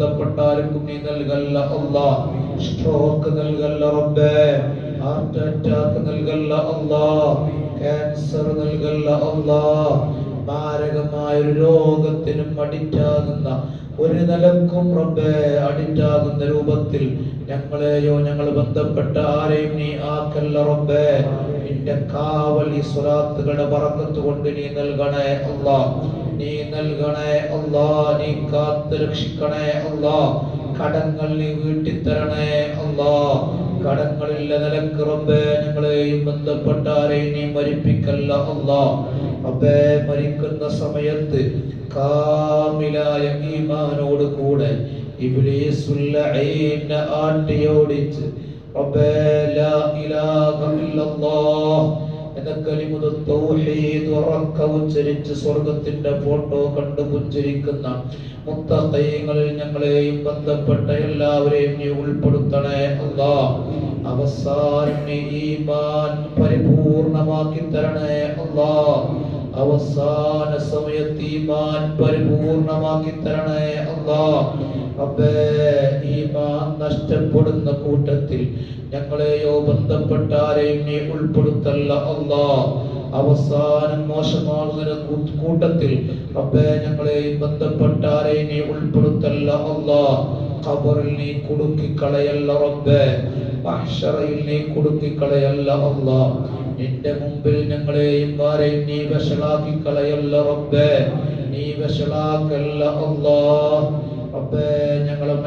ബന്ധപ്പെട്ടാർക്കും നീ നൽകല്ല അല്ലാഹ്. സ്ട്രോക്ക് നൽകല്ല റബ്ബേ, ഹാർട്ട് അറ്റാക്ക് നൽകല്ല അല്ലാഹ്, ക്യാൻസർ നൽകല്ല അല്ലാഹ്. മാരകമായ ഒരു രോഗത്തിനും അഡിക്റ്റാകുന്ന, ഒരു നിലക്കും റബ്ബേ അഡിക്റ്റാകുന്ന രൂപത്തിൽ ഞങ്ങളെയോ ഞങ്ങൾ ബന്ധപ്പെട്ട ആരെയും നീ ആക്കല്ല റബ്ബേ. നിന്റെ കാവൽ ഈ സ്വലാത്തുകളുടെ ബറക്കത്ത് കൊണ്ട് നീ നൽകണേ അല്ലാഹ്, നീ നൽകണേ അല്ലാഹ്, നീ കാത്ത് രക്ഷിക്കണേ അല്ലാഹ്. കടങ്ങൾ നീ വീട്ടിത്തരണേ അല്ലാഹ്. കടങ്ങളില്ല നിലക്ക് റബ്ബേ ഞങ്ങളെയും ബന്ധപ്പെട്ട ആരെയും നീ മരിപ്പിക്കല്ല അല്ലാഹ്. റബ്ബേ മരിക്കുന്ന സമയത്ത് കാമിലായ ഈമാനോട് കൂടെ ഇബ്ലീസുൽ ലഈനെ ആട്ടിയോടിച്ച് റബ്ബേ ലാ ഇലാഹ ഇല്ലല്ലാഹ് എന്ന കലിമത്ത് തൗഹീദ് ഉറക്ക ഉച്ചരിച്ച് സ്വർഗത്തിന്റെ ഫോട്ടോ കണ്ടു പുഞ്ചിരിക്കുന്ന മുത്തഖീങ്ങളിൽ ഞങ്ങളെയും ബന്ധപ്പെട്ട എല്ലാവരെയും നീ ഉൾപ്പെടുത്തണേ അല്ലാഹ്. അവസാനം നീ ഈമാൻ പരിപൂർണമാക്കി തരണേ അല്ലാഹ്. അവസാന സമയത്ത് ഈമാൻ പരിപൂർണമാക്കി തരണേ അല്ലാഹ്. റബ്ബേ ഈമാൻ നഷ്ടപ്പെടുന്ന കൂട്ടത്തിൽ ഞങ്ങളെയോ ബന്ധപ്പെട്ട ആരെയും നീ ഉൾപ്പെടുത്തല്ല അല്ലാഹ്. അവസാനം മോശമാകുന്ന കൂട്ടത്തിൽ റബ്ബേ ഞങ്ങളെയും ബന്ധപ്പെട്ട ആരെയും നീ ഉൾപ്പെടുത്തല്ല അല്ലാഹ്. ഖബറിൽ നീ കുടുക്കിക്കളയല്ല റബ്ബേ, മഹ്ശറയിൽ നീ കുടുക്കിക്കളയല്ല അല്ലാഹ്. നിന്റെ മുമ്പിൽ ഞങ്ങളെയും ആരെയും നീ വഷളാക്കി കളയല്ല റബ്ബേ, നീ വഷളാക്കല്ല അല്ലാഹ്. റബ്ബേ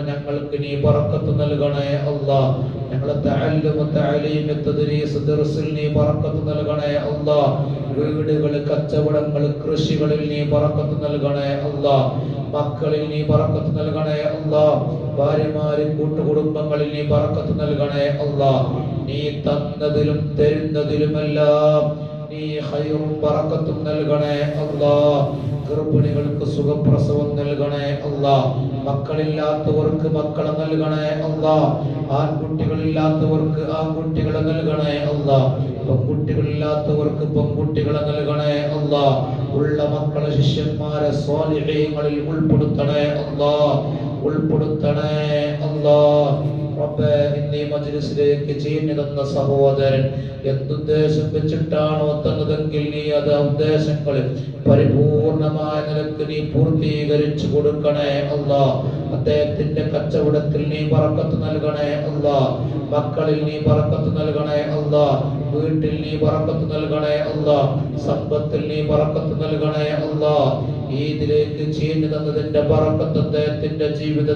ഞങ്ങൾക്ക് നീ ബറക്കത്ത് നൽകണേ അല്ലാഹ്. ഞങ്ങളെ തഅല്ലുമ തഅലീം തദ്രീസ് ദർസിൽ നീ ബറക്കത്ത് നൽകണേ അല്ലാഹ്. വീടുകൾ, കച്ചവടങ്ങൾ, കൃഷികളിൽ നീ ബറക്കത്ത് നൽകണേ അല്ലാഹ്. മക്കളിൽ നീ ബറക്കത്ത് നൽകണേ അല്ലാഹ്. ഭാര്യമാരും കൂട്ടുകുടുംബങ്ങളിൽ നീ ബറക്കത്ത് നൽകണേ അല്ലാഹ്. നീ തന്നതിലും തരുന്നതിലുമെല്ലാം നീ ഖൈറും ബറക്കത്തും നൽകണേ അല്ലാഹ്. ഗർഭിണികൾക്ക് സുഖപ്രസവം നൽകണേ അല്ലാഹ്. മക്കളില്ലാത്തവർക്ക് മക്കളെ നൽകണേ അല്ലാഹ്. ആൺകുട്ടികളില്ലാത്തവർക്ക് ആൺകുട്ടികളെ നൽകണേ അല്ലാഹ്. പെൺകുട്ടികളില്ലാത്തവർക്ക് പെൺകുട്ടികളെ നൽകണേ അല്ലാഹ്. ഉള്ള മക്കളെ ശിഷ്യന്മാരെ സ്വാലിഹീങ്ങളിൽ ഉൾപ്പെടുത്തണേ അല്ലാഹ്, ഉൾപ്പെടുത്തണേ അല്ലാഹ്. റബ്ബേ ഇന്നീ മജ്ലിസിലേക്ക് ചീഞ്ഞു തന്ന സഹോദരൻ എന്തുദ്ദേശം വെച്ചിട്ടാണോ തന്നതെങ്കിൽ നീ അത് ഉദ്ദേശങ്ങൾ പരിപൂർണമായ നിലക്ക് നീ പൂർത്തീകരിച്ചു കൊടുക്കണേ അല്ലാഹ്. അദ്ദേഹത്തിന്റെ കച്ചവടത്തിൽ നീ ബറക്കത്ത് നൽകണേ അല്ലാഹ്. മക്കളിൽ നീ ബറക്കത്ത് നൽകണേ അല്ലാഹ്. വീട്ടിൽ നീ ബറക്കത്ത് നൽകണേ അല്ലാഹ്. സമ്പത്തിൽ നീ ബറക്കത്ത് നൽകണേ അല്ലാഹ്. ഈദിലേക്ക് ചീഞ്ഞു തന്നതിന്റെ ബറക്കത്ത് അദ്ദേഹത്തിന്റെ ജീവിതത്തിൽ